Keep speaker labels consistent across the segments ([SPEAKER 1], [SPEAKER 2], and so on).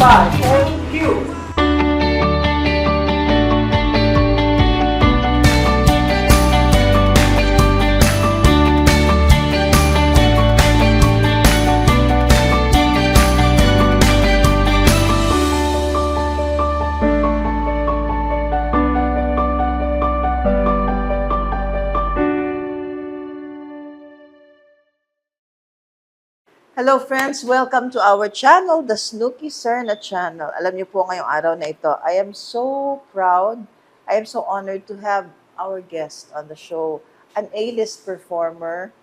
[SPEAKER 1] 5, 4, cue.
[SPEAKER 2] Hello friends, welcome to our channel, the Snooki Serna channel. Alam niyo po ngayong araw na ito, I am so proud, I am so honored to have our guest on the show, an A-list performer.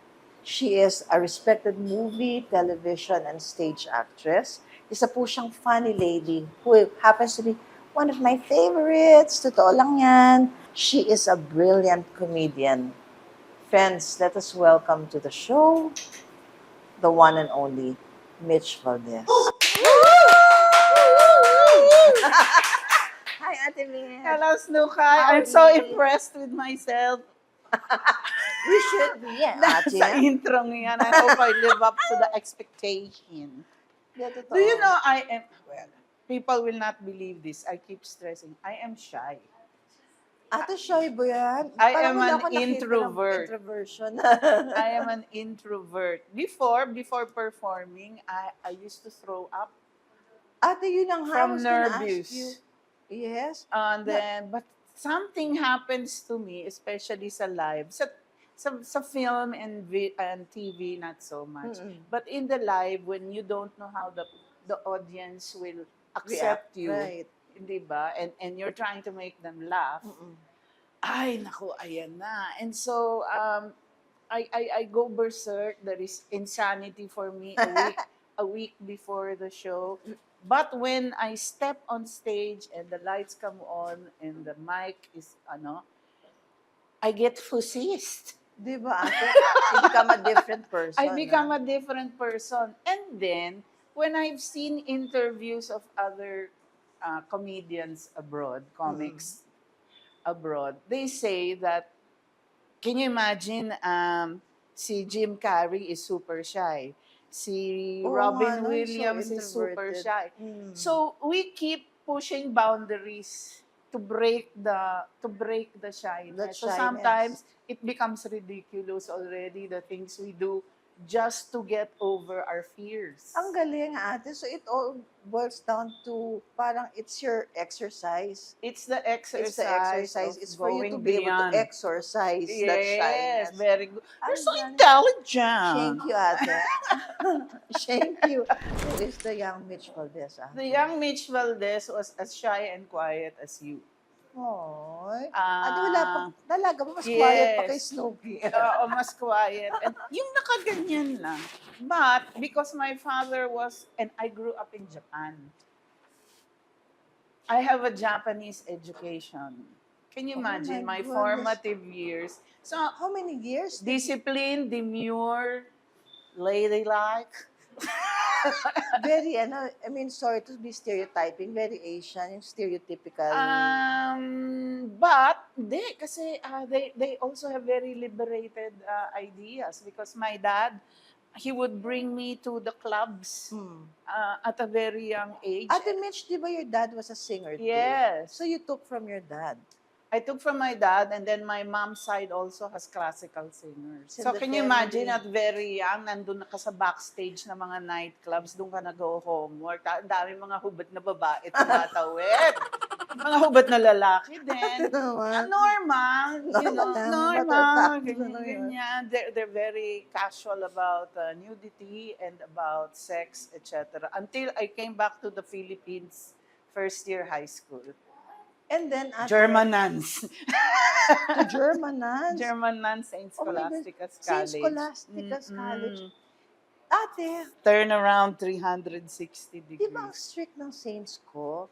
[SPEAKER 2] She is a respected movie, television, and stage actress. Isa po siyang funny lady who happens to be one of my favorites. Totoo lang yan. She is a brilliant comedian. Friends, let us welcome to the show the one and only Mitch Valdez. Hi, Ate Mitch.
[SPEAKER 3] Hello, Snookai. I'm so impressed with myself.
[SPEAKER 2] We should be,
[SPEAKER 3] Sa
[SPEAKER 2] Ate.
[SPEAKER 3] intro yan. I hope I live up to the expectation.
[SPEAKER 2] Yeah, totoo.
[SPEAKER 3] Do you know well, people will not believe this. I keep stressing. I am shy.
[SPEAKER 2] Ate, shy ba yan?
[SPEAKER 3] I
[SPEAKER 2] Parang
[SPEAKER 3] am
[SPEAKER 2] wala
[SPEAKER 3] an
[SPEAKER 2] akong nakita ng
[SPEAKER 3] introvert.
[SPEAKER 2] Introversion.
[SPEAKER 3] I am an introvert. Before performing, I used to throw up
[SPEAKER 2] Ate, yun ang
[SPEAKER 3] from
[SPEAKER 2] I was gonna ask you.
[SPEAKER 3] nervous.
[SPEAKER 2] Yes.
[SPEAKER 3] And then, but something happens to me, especially sa live. Sa film and TV, not so much.
[SPEAKER 2] Mm-mm.
[SPEAKER 3] But in the live, when you don't know how the audience will accept
[SPEAKER 2] React,
[SPEAKER 3] you,
[SPEAKER 2] right.
[SPEAKER 3] di ba? And you're trying to make them laugh.
[SPEAKER 2] Mm-mm.
[SPEAKER 3] Ay, naku, ayan na. And so, I go berserk. There is insanity for me a week before the show. But when I step on stage and the lights come on and the mic is, I get fussist.
[SPEAKER 2] Di ba, Ate? You become a different person.
[SPEAKER 3] I become a different person. And then, when I've seen interviews of other comedians abroad, comics abroad, they say that, can you imagine, si Jim Carrey is super shy. Si
[SPEAKER 2] Oo
[SPEAKER 3] Robin
[SPEAKER 2] nga, no? He's so
[SPEAKER 3] Williams is super
[SPEAKER 2] introverted.
[SPEAKER 3] shy.
[SPEAKER 2] Mm.
[SPEAKER 3] So we keep pushing boundaries to break the shyness. So
[SPEAKER 2] shyness.
[SPEAKER 3] sometimes it becomes ridiculous already, the things we do just to get over our fears.
[SPEAKER 2] Ang galing, Ate. So it all boils down to parang it's your exercise.
[SPEAKER 3] It's the
[SPEAKER 2] It's
[SPEAKER 3] exercise.
[SPEAKER 2] the exercise.
[SPEAKER 3] Of
[SPEAKER 2] It's for you to
[SPEAKER 3] going
[SPEAKER 2] be able
[SPEAKER 3] beyond.
[SPEAKER 2] to exercise that shyness.
[SPEAKER 3] Yes, very good. You're so
[SPEAKER 2] Ang galing.
[SPEAKER 3] intelligent.
[SPEAKER 2] Thank you, Ate. Thank you. Who is the young Mitch Valdez, Ate?
[SPEAKER 3] The young Mitch Valdez was as shy and quiet as you.
[SPEAKER 2] Oy.
[SPEAKER 3] Ah,
[SPEAKER 2] Ate, wala pa. Dalaga pa. Mas quiet pa kay
[SPEAKER 3] yes.
[SPEAKER 2] Snoopy.
[SPEAKER 3] Oo, mas quiet. And yung nakaganyan lang. But because my father and I grew up in Japan, I have a Japanese education. Can you
[SPEAKER 2] Oh
[SPEAKER 3] imagine
[SPEAKER 2] my
[SPEAKER 3] my
[SPEAKER 2] goodness.
[SPEAKER 3] formative years? So,
[SPEAKER 2] How many years?
[SPEAKER 3] discipline, demure, ladylike.
[SPEAKER 2] Very, I mean, sorry to be stereotyping, very Asian, yung stereotypical.
[SPEAKER 3] But kasi they also have very liberated ideas because my dad, he would bring me to the clubs at a very young age.
[SPEAKER 2] Ate Mitch, di ba your dad was a singer too?
[SPEAKER 3] Yes.
[SPEAKER 2] So you took from your dad.
[SPEAKER 3] I took from my dad, and then my mom's side also has classical singers.
[SPEAKER 2] So
[SPEAKER 3] So
[SPEAKER 2] the
[SPEAKER 3] can you
[SPEAKER 2] family-
[SPEAKER 3] imagine at very young, nandun na ka sa backstage ng mga nightclubs, doon ka nag-go homework. Ang dami mga hubad na babae tumatawid. Mga hubad na lalaki din.
[SPEAKER 2] Naman.
[SPEAKER 3] Normal, you know,
[SPEAKER 2] Normal lang,
[SPEAKER 3] normal.
[SPEAKER 2] matter-of-fact,
[SPEAKER 3] Ganyan,
[SPEAKER 2] ano yun.
[SPEAKER 3] ganyan. They're very casual about nudity and about sex, etc. Until I came back to the Philippines, first year high school.
[SPEAKER 2] And then, Ate,
[SPEAKER 3] German nuns.
[SPEAKER 2] to German nuns.
[SPEAKER 3] German nuns, St.
[SPEAKER 2] Oh my God.
[SPEAKER 3] Scholastica's
[SPEAKER 2] St.
[SPEAKER 3] College.
[SPEAKER 2] Scholastica's College. Ate,
[SPEAKER 3] Turn around 360
[SPEAKER 2] di ba ang
[SPEAKER 3] degrees.
[SPEAKER 2] strict ng saints ko?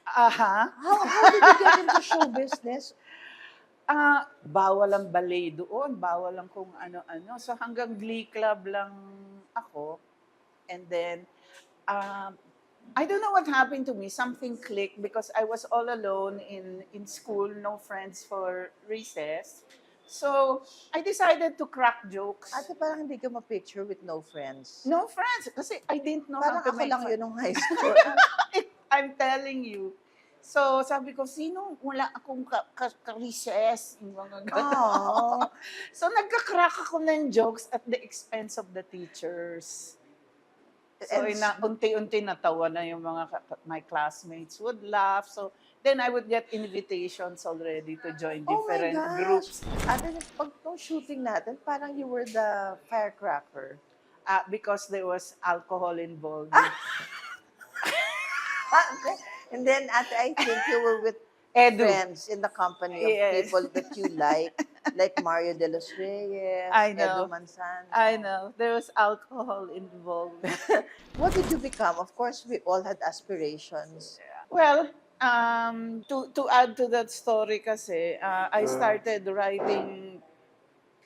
[SPEAKER 3] Aha.
[SPEAKER 2] How did you get into show business?
[SPEAKER 3] Bawal ang ballet doon, bawal ang kung ano-ano. So hanggang Glee Club lang ako. And then, I don't know what happened to me. Something clicked because I was all alone in school, no friends for recess. So, I decided to crack jokes.
[SPEAKER 2] Ate, parang hindi ka ma-picture with no friends.
[SPEAKER 3] No friends, kasi I didn't know
[SPEAKER 2] Parang
[SPEAKER 3] how to
[SPEAKER 2] ako
[SPEAKER 3] make
[SPEAKER 2] lang
[SPEAKER 3] fun.
[SPEAKER 2] yun nung high school.
[SPEAKER 3] I'm telling you. So, sabi ko, sino wala akong ka-recess? Yung mga gano'n.
[SPEAKER 2] Oh.
[SPEAKER 3] So, nagka-crack ako ng jokes at the expense of the teachers. So,
[SPEAKER 2] And
[SPEAKER 3] unti-unti natawa na yung my classmates would laugh. So, then I would get invitations already to join
[SPEAKER 2] oh my
[SPEAKER 3] different
[SPEAKER 2] gosh!
[SPEAKER 3] groups.
[SPEAKER 2] Ate, pag nung shooting natin, parang you were the firecracker.
[SPEAKER 3] Because there was alcohol involved.
[SPEAKER 2] And then, ate, I think you were with
[SPEAKER 3] Edu.
[SPEAKER 2] friends in the company of
[SPEAKER 3] Yes.
[SPEAKER 2] people that you like Mario de los Reyes,
[SPEAKER 3] I
[SPEAKER 2] Edu
[SPEAKER 3] know.
[SPEAKER 2] Manzano.
[SPEAKER 3] I know. There was alcohol involved.
[SPEAKER 2] What did you become? Of course, we all had aspirations.
[SPEAKER 3] Well, to add to that story kasi, I started writing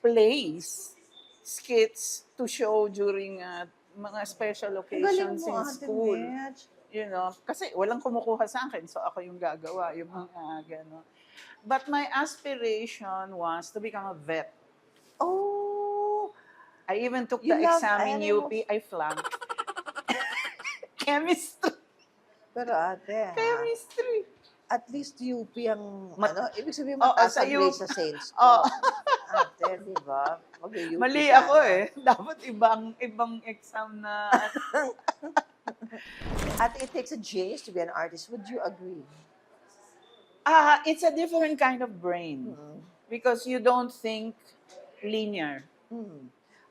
[SPEAKER 3] plays, skits to show during mga special
[SPEAKER 2] Ang galing
[SPEAKER 3] occasions
[SPEAKER 2] mo,
[SPEAKER 3] in
[SPEAKER 2] Ate
[SPEAKER 3] school.
[SPEAKER 2] Mitch.
[SPEAKER 3] You know, kasi walang kumukuha sa akin, so ako yung gagawa, yung mga gano'n. But my aspiration was to become a vet.
[SPEAKER 2] Oh,
[SPEAKER 3] I even took
[SPEAKER 2] you
[SPEAKER 3] the
[SPEAKER 2] love
[SPEAKER 3] exam in
[SPEAKER 2] animals.
[SPEAKER 3] UP, I flunked. Chemistry.
[SPEAKER 2] Pero ate, ha,
[SPEAKER 3] Chemistry.
[SPEAKER 2] at least UP ang,
[SPEAKER 3] Mat-
[SPEAKER 2] ibig sabihin
[SPEAKER 3] Oo,
[SPEAKER 2] mataas
[SPEAKER 3] sa
[SPEAKER 2] ang
[SPEAKER 3] UP.
[SPEAKER 2] grade sa Saints
[SPEAKER 3] Oo.
[SPEAKER 2] ko. Ate, di ba? Mag-UP
[SPEAKER 3] Mali
[SPEAKER 2] sana.
[SPEAKER 3] ako eh. Dapat ibang exam na.
[SPEAKER 2] Ate, it takes a genius to be an artist. Would you agree?
[SPEAKER 3] It's a different kind of brain.
[SPEAKER 2] Mm.
[SPEAKER 3] Because you don't think linear.
[SPEAKER 2] Hmm.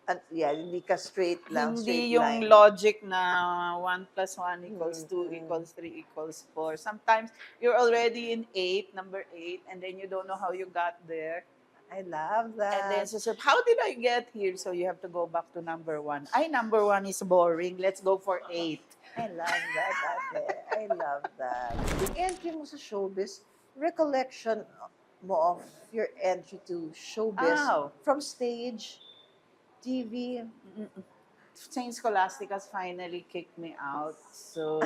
[SPEAKER 2] At yeah, hindi ka straight lang, straight
[SPEAKER 3] Hindi yung
[SPEAKER 2] line.
[SPEAKER 3] logic na 1 plus 1 equals 2
[SPEAKER 2] Mm.
[SPEAKER 3] equals 3 equals 4. Sometimes you're already in number 8, and then you don't know how you got there.
[SPEAKER 2] I love
[SPEAKER 3] And then
[SPEAKER 2] that.
[SPEAKER 3] so, how did I get here? So you have to go back to number 1. Number 1 is boring. Let's go for 8.
[SPEAKER 2] I love that, ate. I love that. Yung entry mo sa showbiz, recollection mo of your entry to showbiz
[SPEAKER 3] Ow.
[SPEAKER 2] from stage, TV.
[SPEAKER 3] St. Scholastica's finally kicked me out. So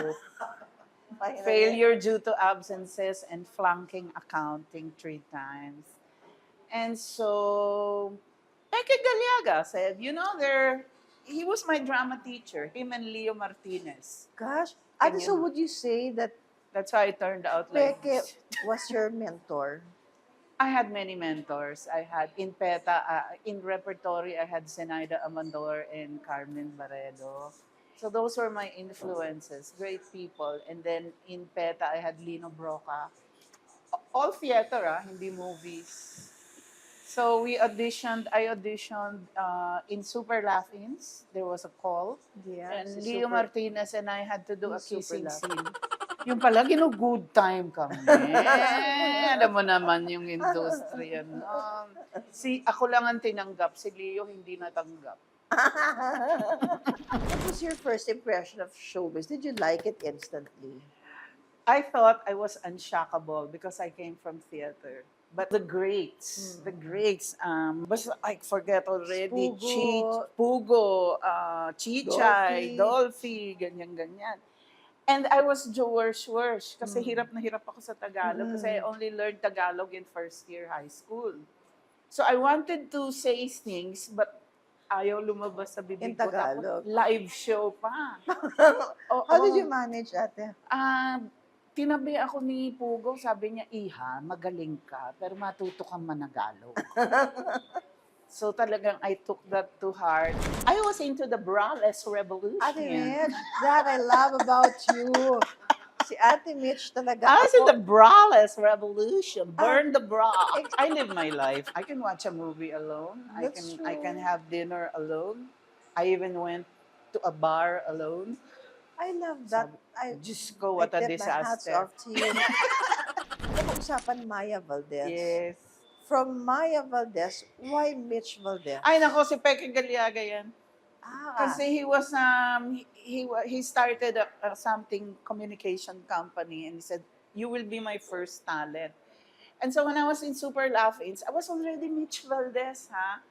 [SPEAKER 2] Finally.
[SPEAKER 3] failure due to absences and flunking accounting 3 times. And so Peke Galiaga said, he was my drama teacher, him and Leo Martinez.
[SPEAKER 2] Gosh.
[SPEAKER 3] Can
[SPEAKER 2] Ate,
[SPEAKER 3] you-
[SPEAKER 2] so would you say that
[SPEAKER 3] That's why it turned out like
[SPEAKER 2] Peke
[SPEAKER 3] this.
[SPEAKER 2] was your mentor?
[SPEAKER 3] I had many mentors. I had in PETA, in repertory, I had Zenaida Amandor and Carmen Barredo. So those were my influences, great people. And then in PETA, I had Lino Broca. All theater, hindi movies. So I auditioned in Super Laugh-Ins. There was a call.
[SPEAKER 2] Yeah.
[SPEAKER 3] And
[SPEAKER 2] si
[SPEAKER 3] Leo
[SPEAKER 2] Super-
[SPEAKER 3] Martinez and I had to do a
[SPEAKER 2] si Super
[SPEAKER 3] kissing
[SPEAKER 2] Laugh.
[SPEAKER 3] scene. Yung pala, good time kami. Alam mo naman yung industriya. Ako lang ang tinanggap. Si Leo hindi natanggap.
[SPEAKER 2] What was your first impression of showbiz? Did you like it instantly?
[SPEAKER 3] I thought I was unshockable because I came from theater. But the greats, basta I forget already,
[SPEAKER 2] Pugo.
[SPEAKER 3] Pugo, Chichay,
[SPEAKER 2] Dolphy.
[SPEAKER 3] Dolphy, ganyan-ganyan. And I was worse kasi
[SPEAKER 2] Mm.
[SPEAKER 3] hirap na hirap ako sa Tagalog kasi I
[SPEAKER 2] Mm.
[SPEAKER 3] only learned Tagalog in first year high school. So I wanted to say things but ayaw lumabas sa bibig
[SPEAKER 2] In
[SPEAKER 3] ko. Tapos
[SPEAKER 2] Tagalog.
[SPEAKER 3] live show pa.
[SPEAKER 2] How did you manage, ate?
[SPEAKER 3] Tinabi ako ni Pugo, sabi niya, Iha, magaling ka, pero matuto kang managalog. So talagang I took that to heart. I was into the braless revolution.
[SPEAKER 2] Ate Mitch, that I love about you. Si Ate Mitch talaga.
[SPEAKER 3] I was in
[SPEAKER 2] ako-
[SPEAKER 3] the braless revolution. Burn the bra. I live my life. I can watch a movie alone. I
[SPEAKER 2] That's
[SPEAKER 3] can
[SPEAKER 2] true.
[SPEAKER 3] have dinner alone. I even went to a bar alone.
[SPEAKER 2] I love that.
[SPEAKER 3] Just go, what a
[SPEAKER 2] I tip my hats
[SPEAKER 3] disaster.
[SPEAKER 2] off to you. Napag-usapan Maya Valdez.
[SPEAKER 3] Yes.
[SPEAKER 2] From Maya Valdez, why Mitch Valdez?
[SPEAKER 3] Ay nako, si Peke Galiaga yan.
[SPEAKER 2] Kasi
[SPEAKER 3] Kasi he was he started something communication company and he said, "You will be my first talent." And so when I was in Super Laugh-Ins, I was already Mitch Valdez, ha?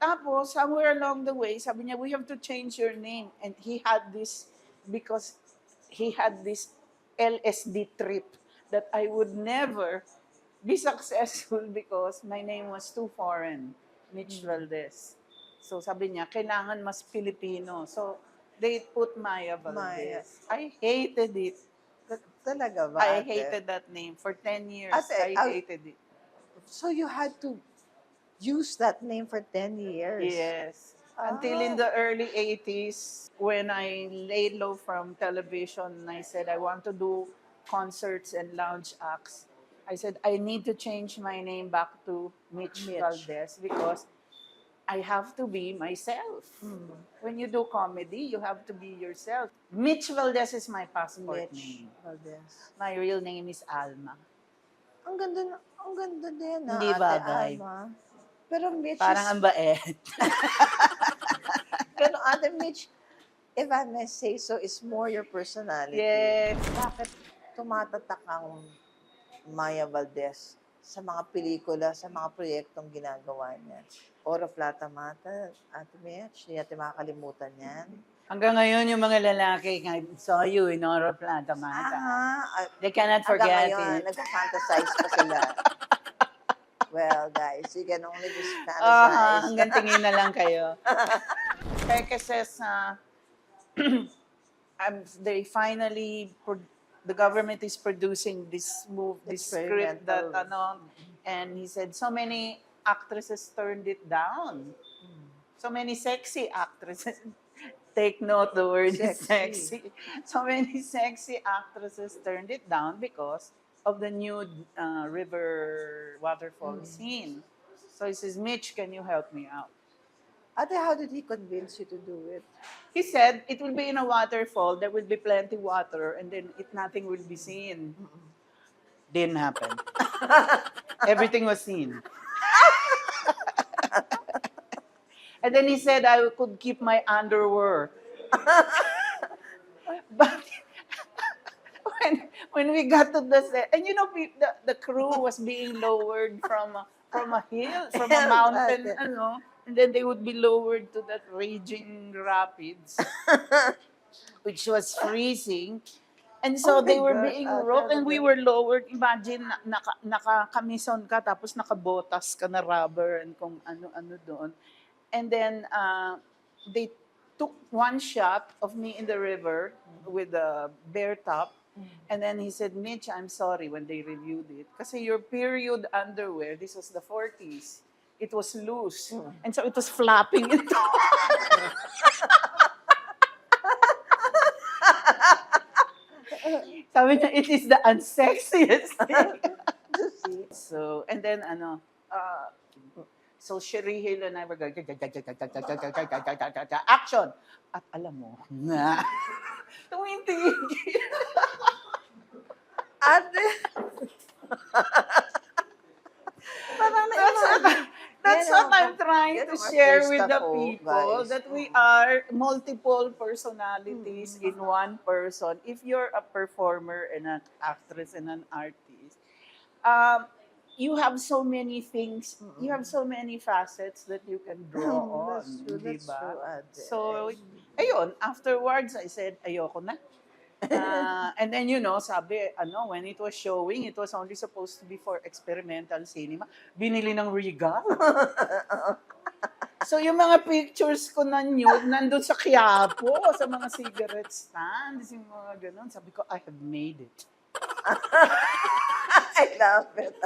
[SPEAKER 3] Tapos, somewhere along the way, sabi niya, we have to change your name. And he had this, because he had this LSD trip that I would never be successful because my name was too foreign, Mitch Valdez. So sabi niya, kailangan mas Filipino. So they put Maya
[SPEAKER 2] Maya.
[SPEAKER 3] Valdez. I hated it.
[SPEAKER 2] Talaga ba,
[SPEAKER 3] I
[SPEAKER 2] ate?
[SPEAKER 3] hated that name. For 10 years,
[SPEAKER 2] Ate,
[SPEAKER 3] I hated it.
[SPEAKER 2] so you had to use that name for 10 years?
[SPEAKER 3] Yes. Until in
[SPEAKER 2] Ah.
[SPEAKER 3] the early 80s, when I laid low from television, I said, I want to do concerts and lounge acts. I said, I need to change my name back to Mitch
[SPEAKER 2] Mitch.
[SPEAKER 3] Valdez because I have to be myself. When you do comedy, you have to be yourself. Mitch Valdez is my passport
[SPEAKER 2] Mitch
[SPEAKER 3] name.
[SPEAKER 2] Valdez.
[SPEAKER 3] My real name is Alma.
[SPEAKER 2] Ang ganda din
[SPEAKER 3] Hindi
[SPEAKER 2] Ate
[SPEAKER 3] bagay.
[SPEAKER 2] Alma. Pero Mitch
[SPEAKER 3] Parang
[SPEAKER 2] is,
[SPEAKER 3] ang bait.
[SPEAKER 2] pero Ate Mitch, if I may say so, is more your personality.
[SPEAKER 3] Yes.
[SPEAKER 2] Bakit tumatatak ang Maya Valdez sa mga pelikula, sa mga proyektong ginagawa niya? Oro Plata Mata, Ate Mitch, hindi natin makakalimutan yan.
[SPEAKER 3] Hanggang ngayon, yung mga lalaki, I saw you in Oro Plata Mata.
[SPEAKER 2] Aha,
[SPEAKER 3] They cannot
[SPEAKER 2] hanggang
[SPEAKER 3] forget
[SPEAKER 2] ngayon,
[SPEAKER 3] it.
[SPEAKER 2] nagka-fantasize pa sila. Well, guys, you can only just fantasize.
[SPEAKER 3] Hanggang tingin na lang kayo. Kaya kasi sa, they finally, the government is producing this script that,
[SPEAKER 2] Experimental.
[SPEAKER 3] and he said, so many actresses turned it down. So many sexy actresses. Take note, the word is
[SPEAKER 2] Sexy.
[SPEAKER 3] sexy. So many sexy actresses turned it down because of the nude river waterfall scene. So he says, Mitch, can you help me out?
[SPEAKER 2] Ate, how did he convince you to do it?
[SPEAKER 3] He said, it will be in a waterfall, there will be plenty water, and then nothing will be seen. Didn't happen. Everything was seen. And then he said I could keep my underwear. But when we got to the set, and the crew was being lowered from a hill, from a mountain, and then they would be lowered to that raging rapids, which was freezing. And so
[SPEAKER 2] Oh my
[SPEAKER 3] they were
[SPEAKER 2] gosh,
[SPEAKER 3] being
[SPEAKER 2] ate,
[SPEAKER 3] roped,
[SPEAKER 2] ano
[SPEAKER 3] and we
[SPEAKER 2] ba?
[SPEAKER 3] were lowered. Imagine, naka-kamison ka, tapos nakabotas ka na rubber, and kung ano-ano doon. And then they took one shot of me in the river with a bare top. And then he said, Mitch, I'm sorry when they reviewed it. Kasi your period underwear, this was the 40s, it was loose. And so it was flapping into Sabi niya, it is the unsexiest thing. So, and then so Sherry Hill and I were going, action! At alam mo, tumintigil.
[SPEAKER 2] Ate,
[SPEAKER 3] That's what I'm trying
[SPEAKER 2] yan
[SPEAKER 3] to
[SPEAKER 2] ang
[SPEAKER 3] share
[SPEAKER 2] artista
[SPEAKER 3] with the
[SPEAKER 2] ko,
[SPEAKER 3] people,
[SPEAKER 2] guys.
[SPEAKER 3] that we are multiple personalities in one person. If you're a performer and an actress and an artist, you have so many things, you have so many facets that you can draw on.
[SPEAKER 2] That's true, ate.
[SPEAKER 3] So, ayun, afterwards, I said, ayoko na. And then, sabi, when it was showing, it was only supposed to be for experimental cinema. Binili ng Regal. So, yung mga pictures ko na nude, nandun sa Quiapo, sa mga cigarette stands, yung mga ganun. Sabi ko, I have made it.
[SPEAKER 2] I love it.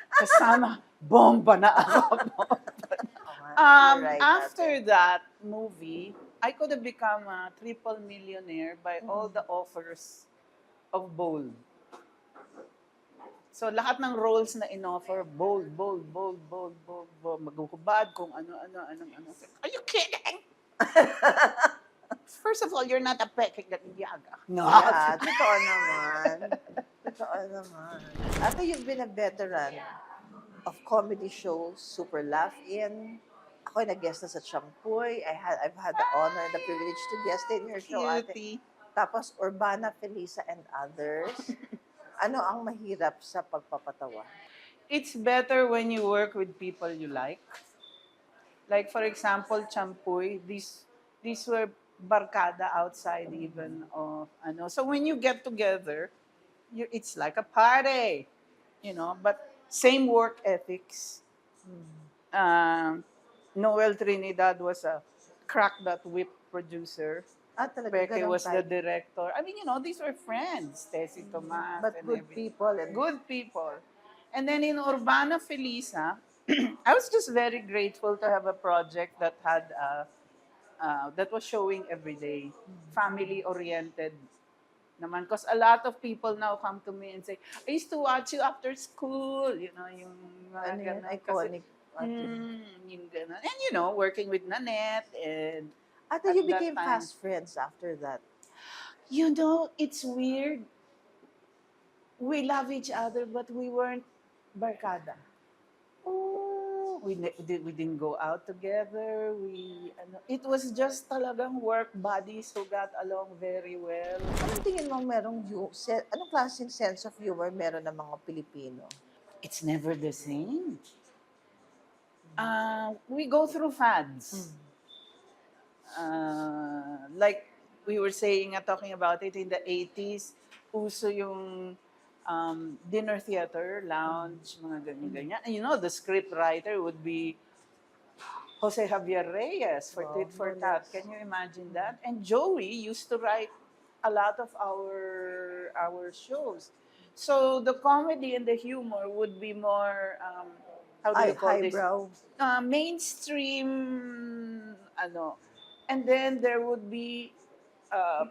[SPEAKER 3] Kasama, bomba na ako.
[SPEAKER 2] You're right,
[SPEAKER 3] After
[SPEAKER 2] ate.
[SPEAKER 3] that movie, I could have become a triple millionaire by all the offers of Bold. So, lahat ng roles na in-offer, bold. Maghuhubad kung ano. Are you kidding? First of all, you're not a pekik that yaga. No.
[SPEAKER 2] Yeah, totoo naman. Totoo naman. Ate, you've been a veteran of comedy shows, Super Laugh-In. Ako ay nag-guest na sa Champoy. I've had the honor and the privilege to guest in your show, ate.
[SPEAKER 3] Cutie.
[SPEAKER 2] Tapos, Urbana, Felisa, and others. Ano ang mahirap sa pagpapatawa?
[SPEAKER 3] It's better when you work with people you like. Like, for example, Champoy, these were barkada outside even of, So when you get together, it's like a party. but same work ethics. Um, Noel Trinidad was a crack that whip producer.
[SPEAKER 2] Talaga,
[SPEAKER 3] Peke
[SPEAKER 2] ganun
[SPEAKER 3] was the
[SPEAKER 2] type.
[SPEAKER 3] director. I mean, these were friends, Tessie Tomas
[SPEAKER 2] But
[SPEAKER 3] and
[SPEAKER 2] good
[SPEAKER 3] everything.
[SPEAKER 2] people. And
[SPEAKER 3] Good people. And then in Urbana Felisa, I was just very grateful to have a project that had that was showing every day, family oriented naman. Because a lot of people now come to me and say, I used to watch you after school, yung mga
[SPEAKER 2] ano yan,
[SPEAKER 3] ganon. Kasi,
[SPEAKER 2] iconic.
[SPEAKER 3] yung ganon. And working with Nanette and
[SPEAKER 2] Ate,
[SPEAKER 3] at
[SPEAKER 2] you
[SPEAKER 3] that
[SPEAKER 2] became
[SPEAKER 3] time,
[SPEAKER 2] fast friends after that.
[SPEAKER 3] it's weird. We love each other, but we weren't barkada.
[SPEAKER 2] Oh,
[SPEAKER 3] We didn't go out together. It was just talagang work buddies who got along very well.
[SPEAKER 2] anong tingin mo anong klaseng sense of humor meron ng mga Pilipino?
[SPEAKER 3] It's never the same. We go through fads. Like we were saying, talking about it in the 80s, uso yung dinner theater, lounge, mga ganyan-ganyan. And the script writer would be Jose Javier Reyes for
[SPEAKER 2] Wow,
[SPEAKER 3] Tit for
[SPEAKER 2] no
[SPEAKER 3] Tat.
[SPEAKER 2] less.
[SPEAKER 3] Can you imagine that? And Joey used to write a lot of our shows. So the comedy and the humor would be more, how do you call this?
[SPEAKER 2] Highbrow.
[SPEAKER 3] Mainstream, and then there would be uh,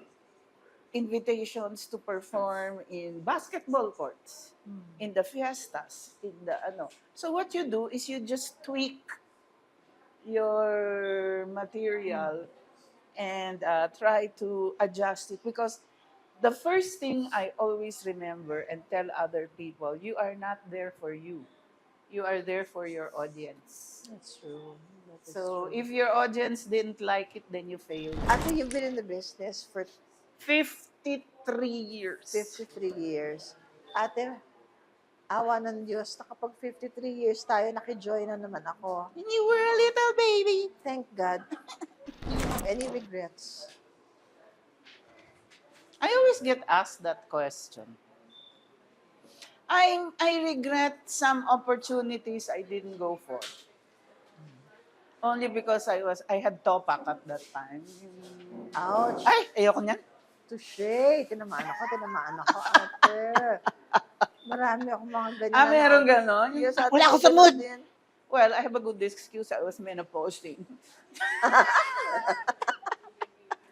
[SPEAKER 3] invitations to perform in basketball courts, in the fiestas, in the So what you do is you just tweak your material and try to adjust it, because the first thing I always remember and tell other people, you are not there for you. You are there for your audience.
[SPEAKER 2] That's true. That is
[SPEAKER 3] So
[SPEAKER 2] true.
[SPEAKER 3] if your audience didn't like it, then you failed.
[SPEAKER 2] Ate, you've been in the business for
[SPEAKER 3] 53 years.
[SPEAKER 2] 53 years. Ate, awa ng Diyos, nakapag 53 years tayo, nakijoin na naman ako.
[SPEAKER 3] And you were a little baby.
[SPEAKER 2] Thank God. Do you have any regrets?
[SPEAKER 3] I always get asked that question. I regret some opportunities I didn't go for. Only because I had topak at that time.
[SPEAKER 2] Ouch.
[SPEAKER 3] Ay, ayoko niyan.
[SPEAKER 2] Touche. Tinamaan ako, ate. Marami akong mga ganyan.
[SPEAKER 3] Meron ganon?
[SPEAKER 2] Yes, ate,
[SPEAKER 3] Wala ako
[SPEAKER 2] may
[SPEAKER 3] sa
[SPEAKER 2] ganun
[SPEAKER 3] mood.
[SPEAKER 2] din.
[SPEAKER 3] Well, I have a good excuse. I was menopausing.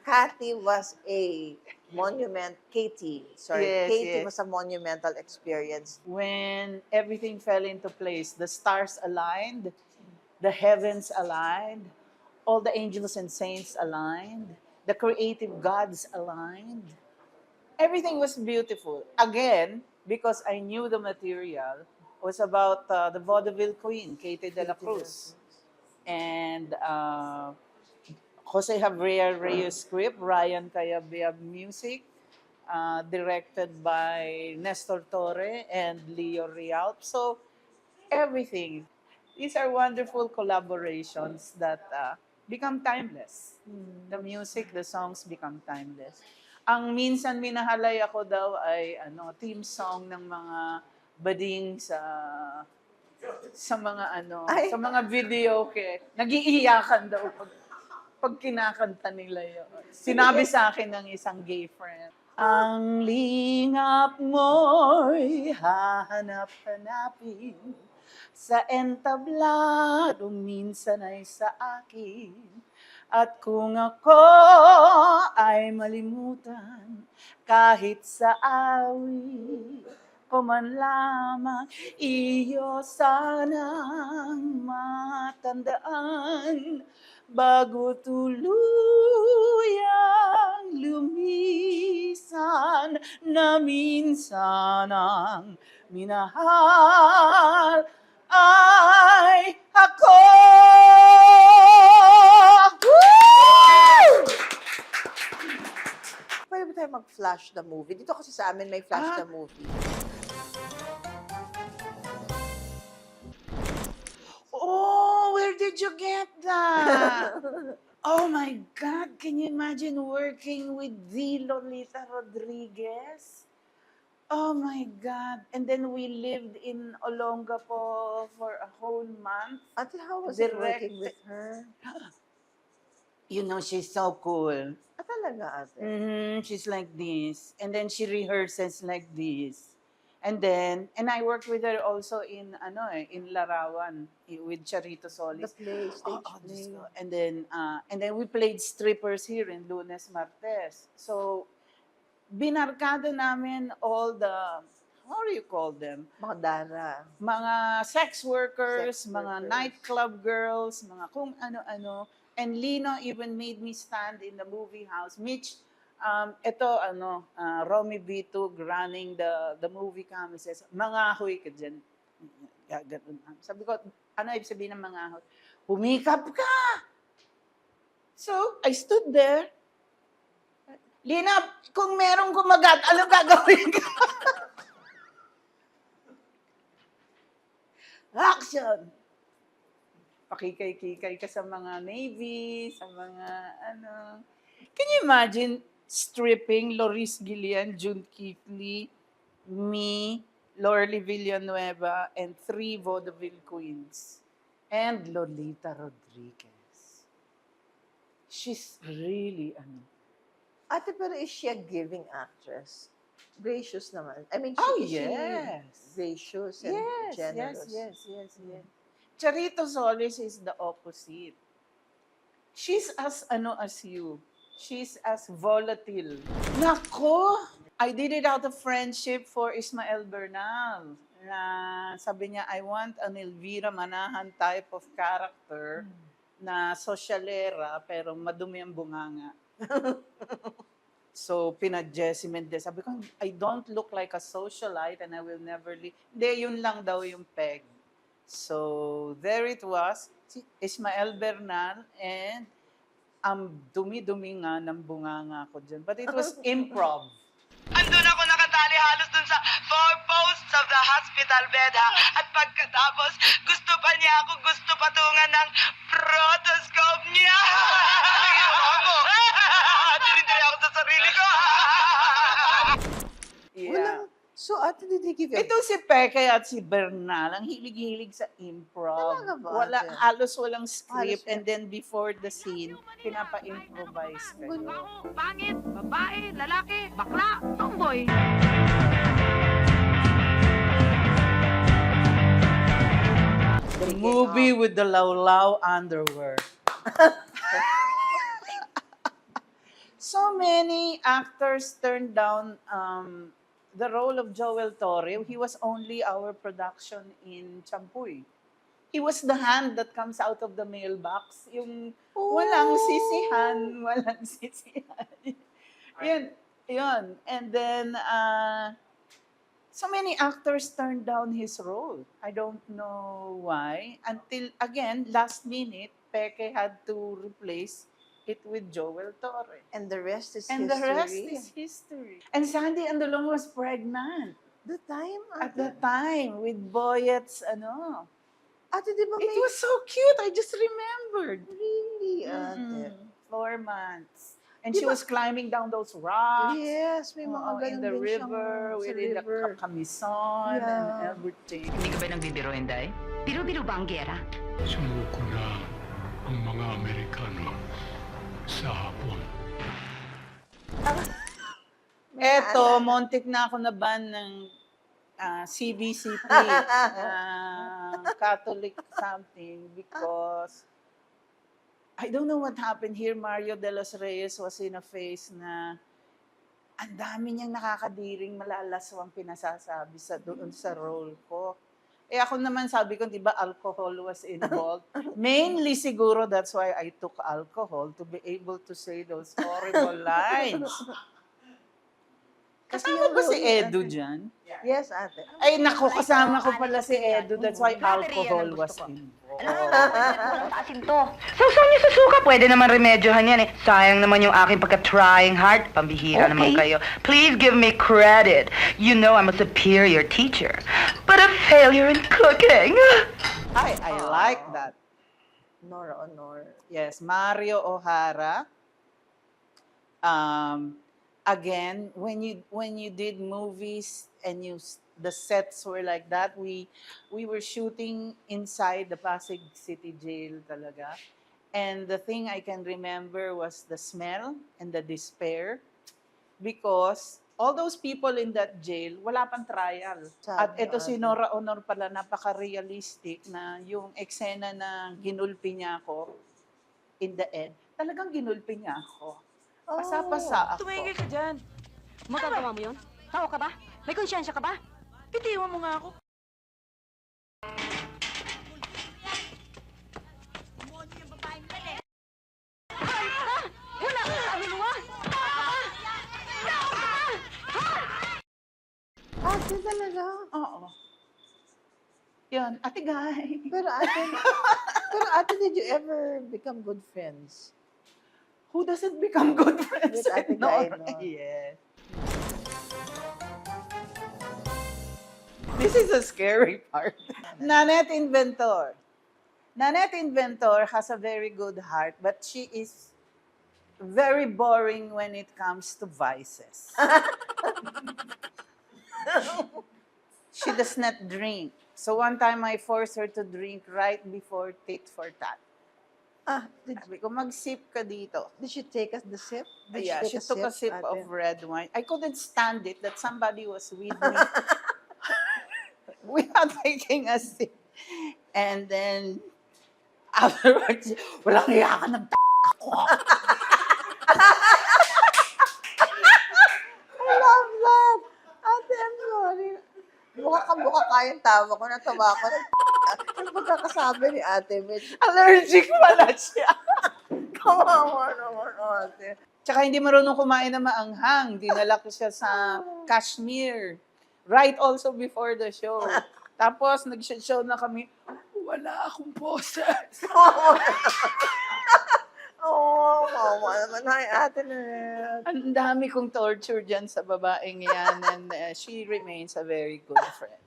[SPEAKER 2] Katie was a Katie
[SPEAKER 3] Yes.
[SPEAKER 2] was a monumental experience.
[SPEAKER 3] When everything fell into place, the stars aligned, the heavens aligned, all the angels and saints aligned, the creative gods aligned. Everything was beautiful. Again, because I knew the material was about the vaudeville queen, Katie de la Cruz. And Jose Javier Reyes script, Ryan Cayabyab music, directed by Nestor Torre and Leo Rialp. So everything. These are wonderful collaborations that become timeless. The music, the songs become timeless. Ang minsan minahalay ako daw ay theme song ng mga bading sa mga
[SPEAKER 2] Ay.
[SPEAKER 3] sa mga video nagiiyakan daw pag kinakanta nila yun. Sinabi sa akin ng isang gay friend, ang lingap mo'y hahanap-hanapin sa entablado minsan ay sa akin. At kung ako ay malimutan kahit sa awit ko man lamang, iyo sanang matandaan bago tuluyang lumisan na minsan ang minahal ay ako. Woo!
[SPEAKER 2] Pwede ba tayo mag-flash the movie? Dito kasi sa amin may flash the movie.
[SPEAKER 3] Oh, where did you get that? Oh my God, can you imagine working with the Lolita Rodriguez? Oh my God. And then we lived in Olongapo for a whole month.
[SPEAKER 2] Ate, how was it working
[SPEAKER 3] Direct.
[SPEAKER 2] with her?
[SPEAKER 3] You know, she's so cool.
[SPEAKER 2] Ah, talaga, ate?
[SPEAKER 3] She's like this. And then she rehearses like this. And I worked with her also in, in Larawan, with Charito
[SPEAKER 2] The
[SPEAKER 3] Solis.
[SPEAKER 2] play, stage
[SPEAKER 3] Diyos
[SPEAKER 2] play.
[SPEAKER 3] ko. And then we played strippers here in Lunes Martes. So, binarkada namin all the, how do you call them?
[SPEAKER 2] Mga dara.
[SPEAKER 3] Mga sex workers,
[SPEAKER 2] Sex
[SPEAKER 3] mga
[SPEAKER 2] workers.
[SPEAKER 3] nightclub girls, mga kung ano-ano. And Lino even made me stand in the movie house. Mitch, Romy Bitug running the movie kami says, mangahoy ka dyan. Ganun. Sabi ko, ano ibig sabihin ng mangahoy? Humikap ka! So, I stood there. Lina, kung merong kumagat, ano gagawin ko? Action! Pakikay-kikay ka sa mga Navy, sa mga ano. Can you imagine stripping Loris Guillen, June Keithley, me, Lorly Villanueva, and 3 vaudeville queens, and Lolita Rodriguez. She's really,
[SPEAKER 2] Ate, pero is she a giving actress? Gracious naman. I mean,
[SPEAKER 3] Oh,
[SPEAKER 2] is she
[SPEAKER 3] yes.
[SPEAKER 2] gracious and generous?
[SPEAKER 3] Yes. Charito Solis is the opposite. She's as as you. She's as volatile. Nako! I did it out of friendship for Ismael Bernal. Na sabi niya, I want an Elvira Manahan type of character na sosyalera pero madumi ang bunganga. So, pinag-Jessie Mendez. Sabi ko, I don't look like a socialite and I will never leave. Hindi, yun lang daw yung peg. So, there it was. Si Ismael Bernal and ang dumi-dumi nga ng bunganga ko dyan. But it was improv.
[SPEAKER 1] Andun ako nakatali halos dun sa 4 posts of the hospital bed ha. At pagkatapos, gusto patungan ng protoscope niya. Ano ginawa mo? Tinitiri ako sa sarili ko.
[SPEAKER 3] Yeah.
[SPEAKER 2] Walang, so ate, did he give you?
[SPEAKER 3] Ito si Peke at si Bernal, ang hilig-hilig sa improv.
[SPEAKER 2] Talaga ba, ate?
[SPEAKER 3] Halos walang script
[SPEAKER 2] Halos
[SPEAKER 3] and then before the scene, pinapa-improvise kayo.
[SPEAKER 4] Baho, pangit, babae, lalaki, bakla, tomboy.
[SPEAKER 3] The movie with the law underwear. So many actors turned down the role of Joel Torre. He was only our production in Champuy. He was the hand that comes out of the mailbox. Yung walang sisihan. Yun. And then, so many actors turned down his role. I don't know why. Until, again, last minute, Peke had to replace it with Joel Torre.
[SPEAKER 2] And the rest is
[SPEAKER 3] And
[SPEAKER 2] history.
[SPEAKER 3] the rest is history. And Sandy Andolong was pregnant
[SPEAKER 2] The time,
[SPEAKER 3] at
[SPEAKER 2] ate.
[SPEAKER 3] the time with Boyet's
[SPEAKER 2] Ate, di ba
[SPEAKER 3] It
[SPEAKER 2] may...
[SPEAKER 3] was so cute. I just remembered.
[SPEAKER 2] Really, ate.
[SPEAKER 3] 4 months. And
[SPEAKER 2] Di
[SPEAKER 3] she
[SPEAKER 2] ba-
[SPEAKER 3] was climbing down those rocks.
[SPEAKER 2] Yes, may mga
[SPEAKER 3] Oo,
[SPEAKER 2] ganun
[SPEAKER 3] in the
[SPEAKER 2] din
[SPEAKER 3] river,
[SPEAKER 2] siyang sa
[SPEAKER 3] within the
[SPEAKER 2] river.
[SPEAKER 3] Kamison and
[SPEAKER 2] Yeah.
[SPEAKER 3] everything.
[SPEAKER 4] Hindi ka ba nagbibiro, Inday? Biro-biro ba ang gera?
[SPEAKER 5] Sumuko na ang mga Amerikano sa Hapon.
[SPEAKER 3] Eto, montik na ako na ban ng CBCP, Catholic something, because I don't know what happened here. Mario de los Reyes was in a phase na ang dami niyang nakakadiring malalaswang pinasasabi doon sa role ko. Eh ako naman sabi ko, di ba, alcohol was involved. Mainly siguro that's why I took alcohol to be able to say those horrible lines. Kasama ba si Edu dyan?
[SPEAKER 2] Yes, ate.
[SPEAKER 3] Ay, naku, kasama ko pala si Edu. That's why alcohol was involved.
[SPEAKER 4] Asin to. Sausaw niyo sa suka. Pwede naman remedyohan yan eh. Sayang naman yung aking pagka-trying hard. Pambihira naman kayo. Please give me credit. You know I'm a superior teacher. But a failure in cooking.
[SPEAKER 3] I like that.
[SPEAKER 2] Nora Honor.
[SPEAKER 3] Yes, Mario O'Hara. again, when you did movies and the sets were like that, we were shooting inside the Pasig City Jail talaga. And the thing I can remember was the smell and the despair, because all those people in that jail, wala pang trial. At
[SPEAKER 2] Sabi
[SPEAKER 3] ito
[SPEAKER 2] yung
[SPEAKER 3] si
[SPEAKER 2] ate.
[SPEAKER 3] Nora Honor pala, napaka-realistic na yung eksena na ginulpi niya ako in the end, talagang ginulpi niya ako. Pasa-pasa ako.
[SPEAKER 6] Tumigil ka dyan. Magagawa mo yun? Tao ka ba? May konsyensya ka ba? Bitiwan mo nga ako. Wala ka na kaluluwa!
[SPEAKER 2] Ate talaga.
[SPEAKER 3] Oo. Yun, ate guy.
[SPEAKER 2] Pero ate, did you ever become good friends?
[SPEAKER 3] Who doesn't become good friends?
[SPEAKER 2] With Ate Guy, no?
[SPEAKER 3] Yes. This is a scary part. Nanette Inventor. Nanette Inventor has a very good heart, but she is very boring when it comes to vices. She does not drink. So one time I forced her to drink right before tit for tat. Sabi ko, mag-sip ka dito.
[SPEAKER 2] Did she take us the sip? Did
[SPEAKER 3] Yeah, she took a sip
[SPEAKER 2] ate?
[SPEAKER 3] of red wine. I couldn't stand it that somebody was with me. We are taking a sip. And then, afterwards, walang iya ka ng ako.
[SPEAKER 2] I love that! Ate, I'm sorry. Mukha kayang tawa ko. Natawa ko. Yung pagkakasabi ni Ate Mitch.
[SPEAKER 3] Allergic pala siya.
[SPEAKER 2] Kawawa naman, ate.
[SPEAKER 3] Tsaka hindi marunong kumain na maanghang. Dinala ko siya sa Kashmir. Right also before the show. Tapos, nag-show na kami, wala akong boses.
[SPEAKER 2] Oo, kawawa naman. Hi, Ate Nanette.
[SPEAKER 3] Ang dami kong torture dyan sa babaeng yan, and she remains a very good friend.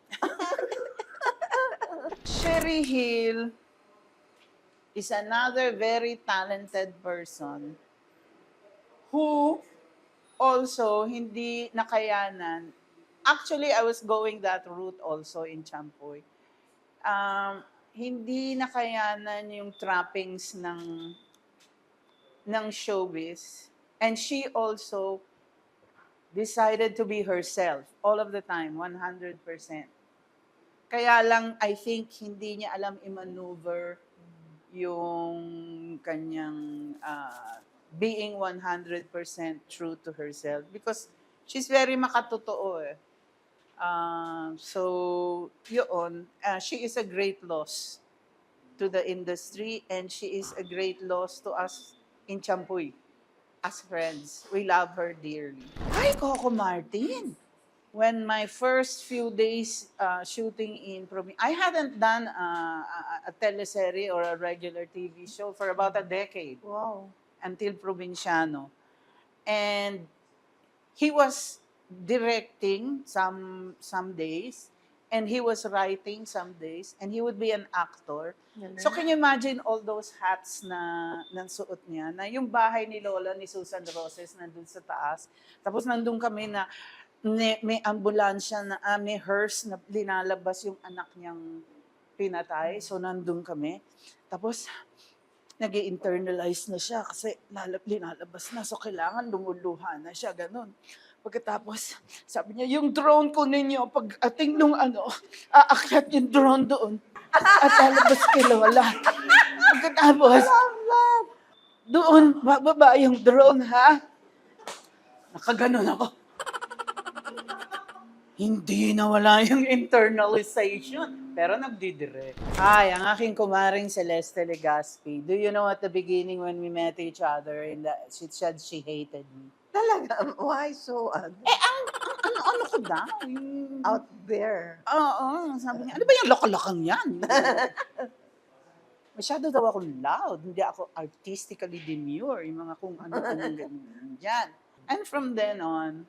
[SPEAKER 3] Sherry Hill is another very talented person who also hindi nakayanan. Actually, I was going that route also in Champoy. Hindi nakayanan yung trappings ng showbiz. And she also decided to be herself all of the time, 100%. Kaya lang, I think, hindi niya alam i-maneuver yung kanyang being 100% true to herself. Because she's very makatotoo eh. So, yun, she is a great loss to the industry, and she is a great loss to us in Champuy. As friends, we love her dearly. Hi, Coco Martin! When my first few days shooting in Provincia, I hadn't done a teleserie or a regular TV show for about a decade.
[SPEAKER 2] Wow.
[SPEAKER 3] Until Provinciano. And he was directing some days, and he was writing some days, and he would be an actor. So can you imagine all those hats na nansuot niya, na yung bahay ni Lola, ni Susan Roses, nandun sa taas. Tapos nandun kami na may ambulansya, na may hearse na linalabas yung anak niyang pinatay. So nandun kami. Tapos nag-internalize na siya kasi linalabas na. So kailangan lumuluha na siya, ganun. Pagkatapos, sabi niya, yung drone ko ninyo, pag ating nung aakyat yung drone doon. At lalabas kay Lola. Pagkatapos, doon, bababa yung drone, ha? Nakaganon ako. Hindi nawala yung internalization. Pero nagdidirect. Hi, ang aking kumaring Celeste Legaspi. Do you know at the beginning when we met each other, she said she hated me?
[SPEAKER 2] Talaga? Why so
[SPEAKER 3] Ano ko daw?
[SPEAKER 2] out there?
[SPEAKER 3] Oo, sabi niya, ano ba yung lokalakang yan? Masyado daw ako loud. Hindi ako artistically demure. Yung mga kung ano-ano ganyan dyan. And from then on,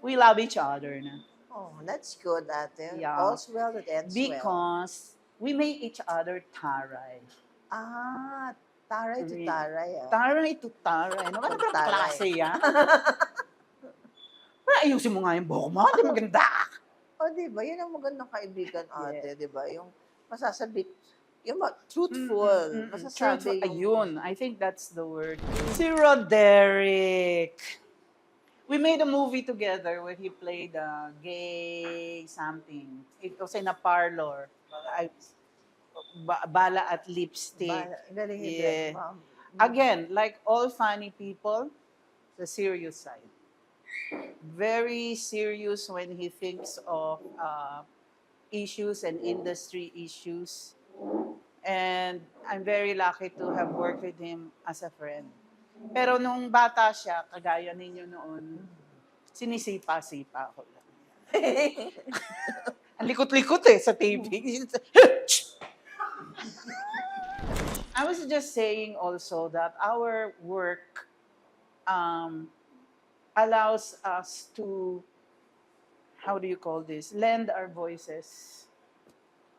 [SPEAKER 3] we love each other na.
[SPEAKER 2] Oh, that's good, ate.
[SPEAKER 3] Yeah.
[SPEAKER 2] All's well that ends well.
[SPEAKER 3] Because we make each other taray.
[SPEAKER 2] Ah, Taray to taray.
[SPEAKER 3] Taray to taray. Ano ba
[SPEAKER 2] Taray.
[SPEAKER 3] klase yan? Pero ayusin mo nga yung buhok mo. Di maganda.
[SPEAKER 2] O, di ba? Yun ang magandang kaibigan, ate. Di ba? Yung masasabi, yung truthful. Masasabi
[SPEAKER 3] Truthful. Ayun. I think that's the word. Si Roderick. We made a movie together where he played a gay something. It was in a parlor. Bala at lipstick.
[SPEAKER 2] Galing
[SPEAKER 3] Yeah.
[SPEAKER 2] ma'am.
[SPEAKER 3] Again, like all funny people, the serious side. Very serious when he thinks of issues and industry issues. And I'm very lucky to have worked with him as a friend. Pero nung bata siya, kagaya ninyo noon, sinisipa-sipa ko lang. Ang likot-likot sa TV. I was just saying also that our work allows us to, how do you call this, lend our voices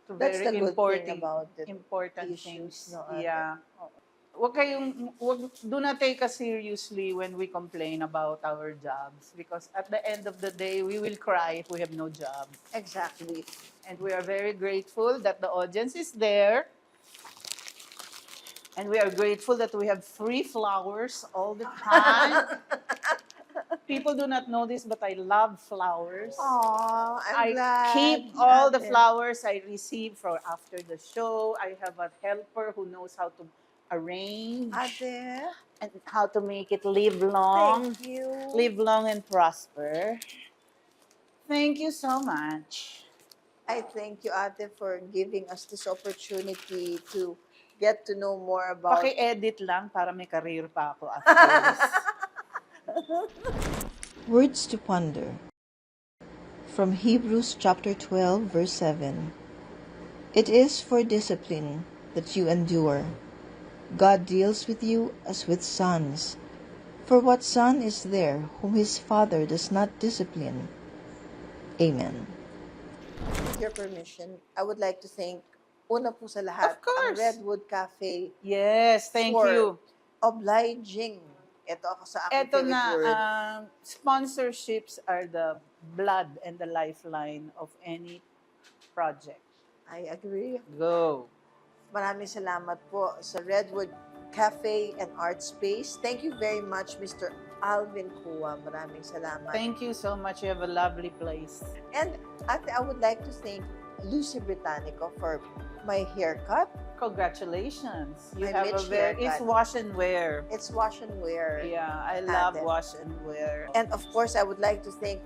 [SPEAKER 3] to
[SPEAKER 2] That's the
[SPEAKER 3] very
[SPEAKER 2] good
[SPEAKER 3] important,
[SPEAKER 2] thing about it.
[SPEAKER 3] important
[SPEAKER 2] Issues,
[SPEAKER 3] things.
[SPEAKER 2] no, ate?
[SPEAKER 3] Yeah. Do not take us seriously when we complain about our jobs, because at the end of the day, we will cry if we have no job.
[SPEAKER 2] Exactly.
[SPEAKER 3] And we are very grateful that the audience is there. And we are grateful that we have free flowers all the time. People do not know this, but I love flowers.
[SPEAKER 2] Aw, I'm
[SPEAKER 3] I
[SPEAKER 2] glad.
[SPEAKER 3] keep all the
[SPEAKER 2] ate.
[SPEAKER 3] flowers I receive for after the show. I have a helper who knows how to arrange
[SPEAKER 2] Ate,
[SPEAKER 3] and how to make it live long,
[SPEAKER 2] thank you.
[SPEAKER 3] live long and prosper. Thank you so much.
[SPEAKER 2] I thank you, ate, for giving us this opportunity to get to know more about...
[SPEAKER 3] Paki-edit lang para may career pa ako after this.
[SPEAKER 2] Words to ponder. From Hebrews chapter 12, verse 7. It is for discipline that you endure. God deals with you as with sons. For what son is there whom his father does not discipline? Amen. With your permission, I would like to thank, una po sa lahat,
[SPEAKER 3] Of course.
[SPEAKER 2] ang Redwood Cafe
[SPEAKER 3] Yes, thank
[SPEAKER 2] for
[SPEAKER 3] you.
[SPEAKER 2] obliging. Ito ako sa aking
[SPEAKER 3] Eto
[SPEAKER 2] favorite
[SPEAKER 3] na,
[SPEAKER 2] word.
[SPEAKER 3] sponsorships are the blood and the lifeline of any project.
[SPEAKER 2] I agree.
[SPEAKER 3] Go.
[SPEAKER 2] Maraming salamat po sa Redwood Cafe and Art Space. Thank you very much, Mr. Alvin Kua. Maraming salamat.
[SPEAKER 3] Thank you so much. You have a lovely place.
[SPEAKER 2] And ate, I would like to thank Lucy Britannico for my haircut.
[SPEAKER 3] Congratulations. You
[SPEAKER 2] My
[SPEAKER 3] have a
[SPEAKER 2] Mitch
[SPEAKER 3] very,
[SPEAKER 2] haircut.
[SPEAKER 3] it's wash and wear.
[SPEAKER 2] It's wash and wear.
[SPEAKER 3] Yeah, I love
[SPEAKER 2] Ate.
[SPEAKER 3] wash and wear.
[SPEAKER 2] And of course, I would like to thank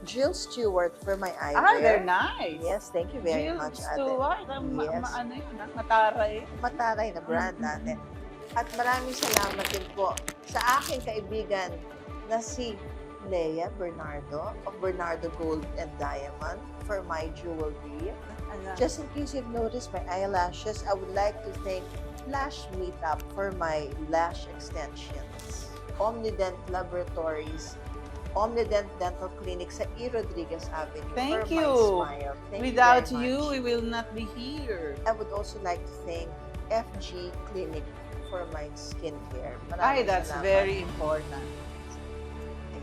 [SPEAKER 2] Jill Stewart for my eyewear.
[SPEAKER 3] Ah, very nice.
[SPEAKER 2] Yes, thank you very
[SPEAKER 3] Jill
[SPEAKER 2] much, ate.
[SPEAKER 3] Stewart.
[SPEAKER 2] Yes.
[SPEAKER 3] Ano yun, mataray.
[SPEAKER 2] Mataray na brand natin. At maraming salamat din po sa aking kaibigan na si Leia Bernardo of Bernardo Gold and Diamond for my jewelry. Just in case you've noticed my eyelashes, I would like to thank Lash Meetup for my lash extensions. Omnident Laboratories, Omnident Dental Clinic sa E. Rodriguez Avenue
[SPEAKER 3] Thank
[SPEAKER 2] for
[SPEAKER 3] you.
[SPEAKER 2] my smile. Thank
[SPEAKER 3] Without
[SPEAKER 2] you very
[SPEAKER 3] you,
[SPEAKER 2] much.
[SPEAKER 3] we will not be here.
[SPEAKER 2] I would also like to thank FG Clinic for my skincare.
[SPEAKER 3] Ay,
[SPEAKER 2] Maraming
[SPEAKER 3] that's
[SPEAKER 2] salamat.
[SPEAKER 3] very important.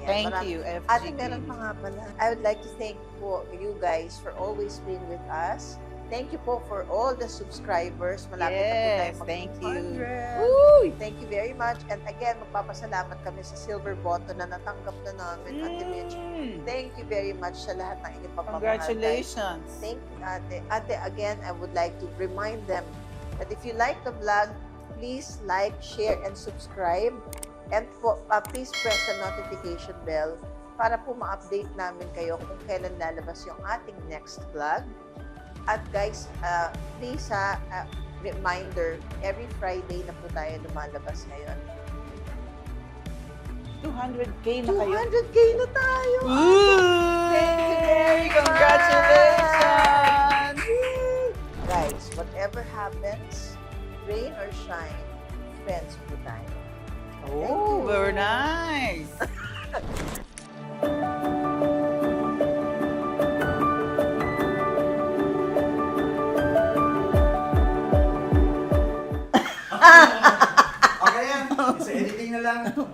[SPEAKER 2] Ayan,
[SPEAKER 3] Thank
[SPEAKER 2] marami-
[SPEAKER 3] you, FG
[SPEAKER 2] Ate, meron
[SPEAKER 3] Clinic.
[SPEAKER 2] pa nga pala. I would like to thank po you guys for always being with us. Thank you po for all the subscribers. Malapit na po tayo
[SPEAKER 3] Yes, thank you.
[SPEAKER 2] 100. Thank you very much. And again, magpapasalamat kami sa Silver Button na natanggap na namin, Ate Mitch. Thank you very much sa lahat ng inyong pagpapahal. guys.
[SPEAKER 3] Congratulations.
[SPEAKER 2] Thank you, Ate. Ate, again, I would like to remind them that if you like the vlog, please like, share, and subscribe. And please press the notification bell para po ma-update namin kayo kung kailan lalabas yung ating next vlog. At guys, please reminder, every Friday na po tayo lumalabas ngayon.
[SPEAKER 3] 200K na kayo.
[SPEAKER 2] 200K na tayo!
[SPEAKER 3] Thank
[SPEAKER 2] you very much.
[SPEAKER 3] Congratulations!
[SPEAKER 2] Guys, whatever happens, rain or shine, friends po tayo.
[SPEAKER 3] Oh, very nice.
[SPEAKER 7] lang.